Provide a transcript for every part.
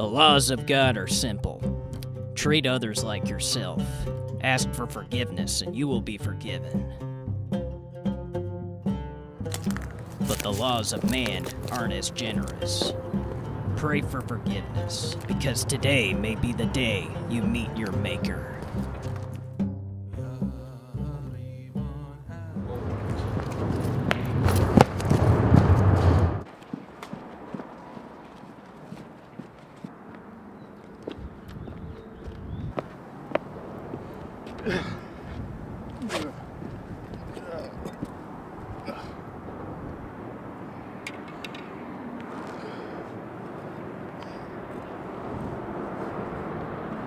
The laws of God are simple. Treat others like yourself. Ask for forgiveness and you will be forgiven. But the laws of man aren't as generous. Pray for forgiveness, because today may be the day you meet your maker.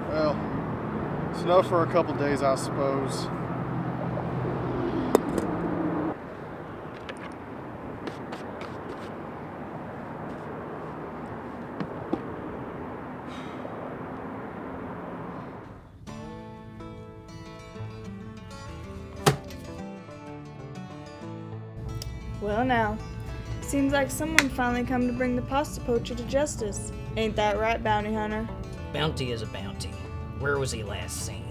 Well, it's enough for a couple days, I suppose. Well now, seems like someone finally come to bring the pasta poacher to justice. Ain't that right, bounty hunter? Bounty is a bounty. Where was he last seen?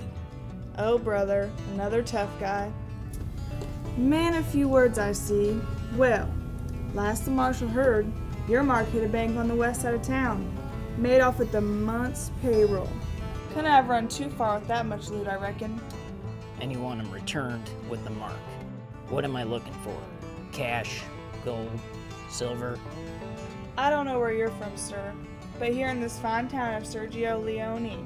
Oh brother, another tough guy. Man, a few words I see. Well, last the marshal heard, your mark hit a bank on the west side of town. Made off with the month's payroll. Couldn't have run too far with that much loot, I reckon. And you want him returned with the mark. What am I looking for? Cash, gold, silver? I don't know where you're from, sir, but here in this fine town of Sergio Leone,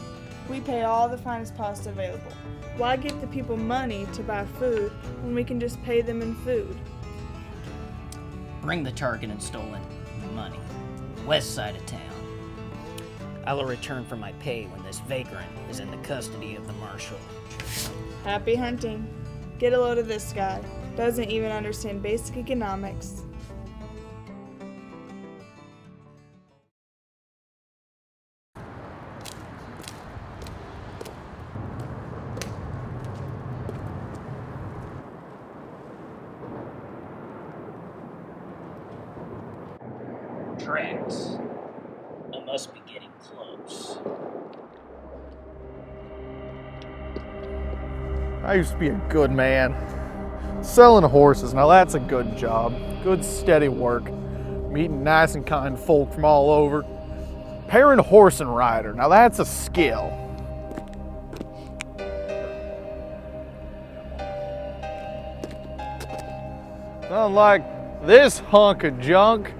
we pay all the finest pasta available. Why give the people money to buy food when we can just pay them in food? Bring the target and stolen money. West side of town. I will return for my pay when this vagrant is in the custody of the marshal. Happy hunting. Get a load of this guy. Doesn't even understand basic economics. Tracks. I must be getting close. I used to be a good man. Selling horses, now that's a good job. Good steady work. Meeting nice and kind folk from all over. Pairing horse and rider, now that's a skill. Nothing like this hunk of junk.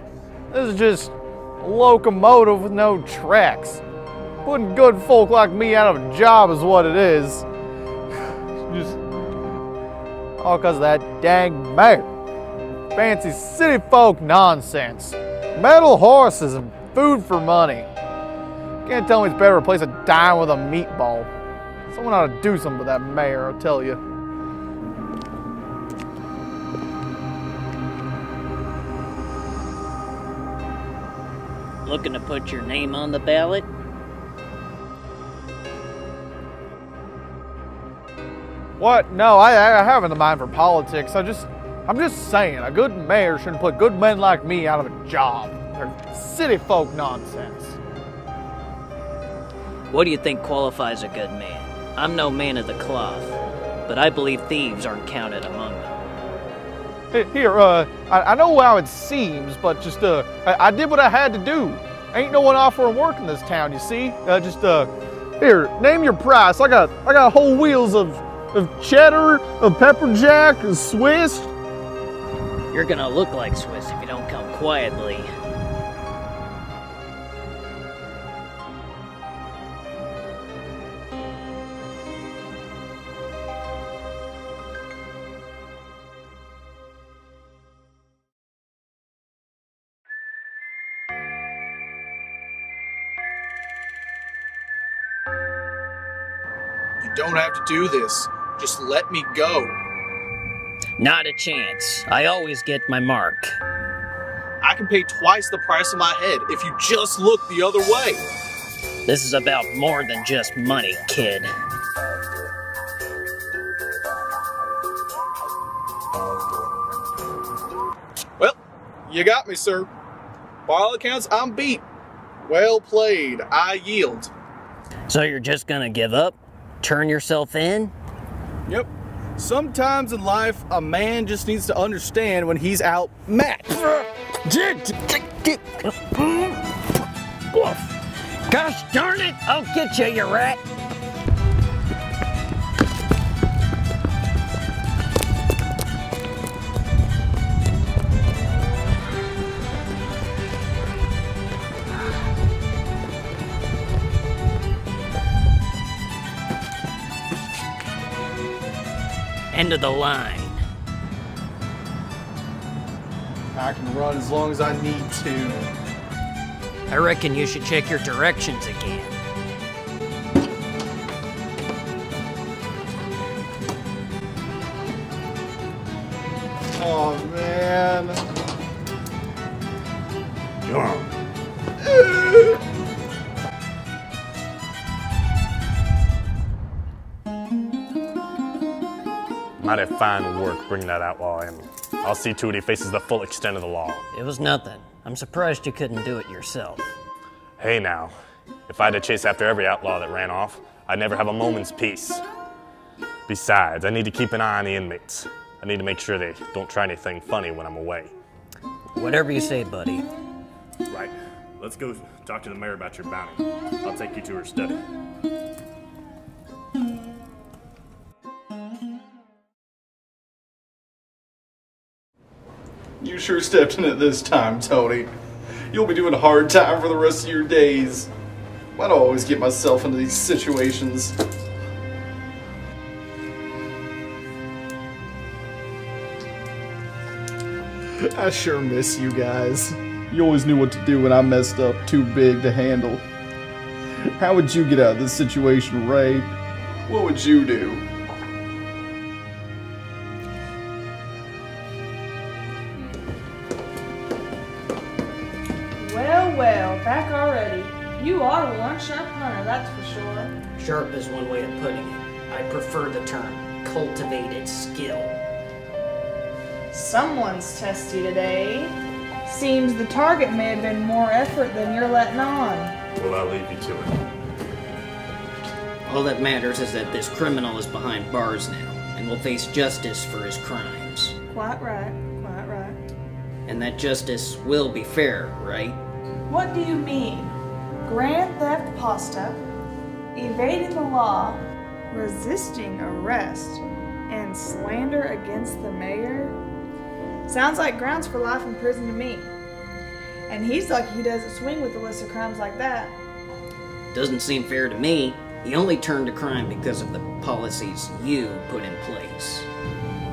This is just a locomotive with no tracks. Putting good folk like me out of a job is what it is. Just all because of that dang mare. Fancy city folk nonsense. Metal horses and food for money. Can't tell me it's better to replace a dime with a meatball. Someone ought to do something with that mare, I'll tell you. Looking to put your name on the ballot? What? No, I haven't the mind for politics. I'm just saying, a good mayor shouldn't put good men like me out of a job. They're city folk nonsense. What do you think qualifies a good man? I'm no man of the cloth, but I believe thieves aren't counted among them. Here, I know how it seems, but just, I did what I had to do. Ain't no one offering work in this town, you see? Here, name your price. I got whole wheels of cheddar, of pepper jack, of Swiss. You're gonna look like Swiss if you don't come quietly. You don't have to do this. Just let me go. Not a chance. I always get my mark. I can pay twice the price of my head if you just look the other way. This is about more than just money, kid. Well, you got me, sir. By all accounts, I'm beat. Well played. I yield. So you're just gonna give up? Turn yourself in? Yep. Sometimes in life, a man just needs to understand when he's outmatched. Gosh darn it! I'll get you, you rat! End of the line. I can run as long as I need to. I reckon you should check your directions again. Oh, man. Might have fine work bringing that outlaw in. I'll see to it he faces the full extent of the law. It was nothing. I'm surprised you couldn't do it yourself. Hey now, if I had to chase after every outlaw that ran off, I'd never have a moment's peace. Besides, I need to keep an eye on the inmates. I need to make sure they don't try anything funny when I'm away. Whatever you say, buddy. Right. Let's go talk to the mayor about your bounty. I'll take you to her study. You sure stepped in it this time, Toni. You'll be doing a hard time for the rest of your days. Why do I always get myself into these situations? I sure miss you guys. You always knew what to do when I messed up too big to handle. How would you get out of this situation, Ray? What would you do? Well, back already. You are one sharp hunter, that's for sure. Sharp is one way of putting it. I prefer the term cultivated skill. Someone's testy today. Seems the target may have been more effort than you're letting on. Well, I'll leave you to it. All that matters is that this criminal is behind bars now and will face justice for his crimes. Quite right, quite right. And that justice will be fair, right? What do you mean? Grand theft pasta, evading the law, resisting arrest, and slander against the mayor? Sounds like grounds for life in prison to me. And he's lucky he doesn't swing with a list of crimes like that. Doesn't seem fair to me. He only turned to crime because of the policies you put in place.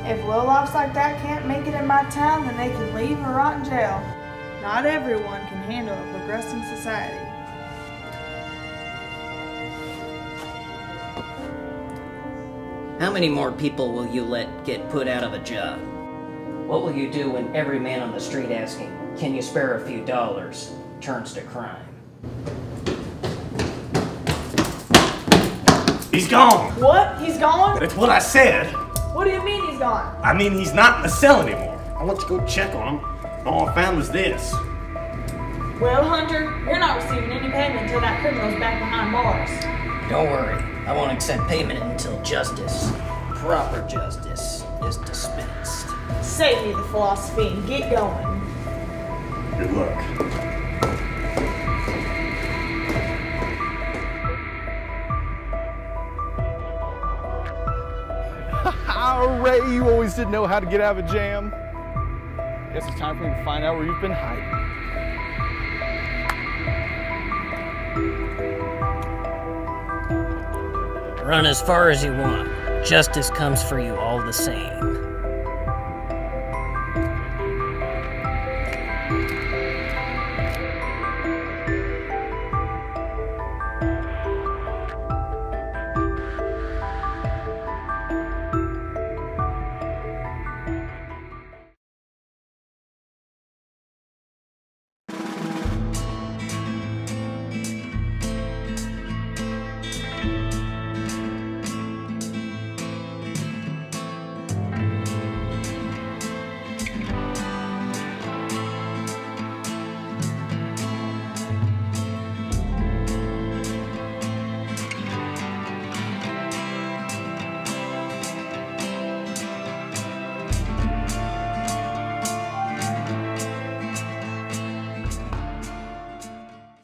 If lowlifes like that can't make it in my town, then they can leave or rot in jail. Not everyone can handle a progressing society. How many more people will you let get put out of a job? What will you do when every man on the street asking, "Can you spare a few dollars?" turns to crime? He's gone! What? He's gone? That's what I said! What do you mean he's gone? I mean, he's not in the cell anymore. I went to go check on him. All I found was this. Well, Hunter, you're not receiving any payment until that criminal's back behind bars. Don't worry, I won't accept payment until justice, proper justice, is dispensed. Save me the philosophy and get going. Good luck. Ray, you always did know how to get out of a jam. Guess it's time for me to find out where you've been hiding. Run as far as you want. Justice comes for you all the same.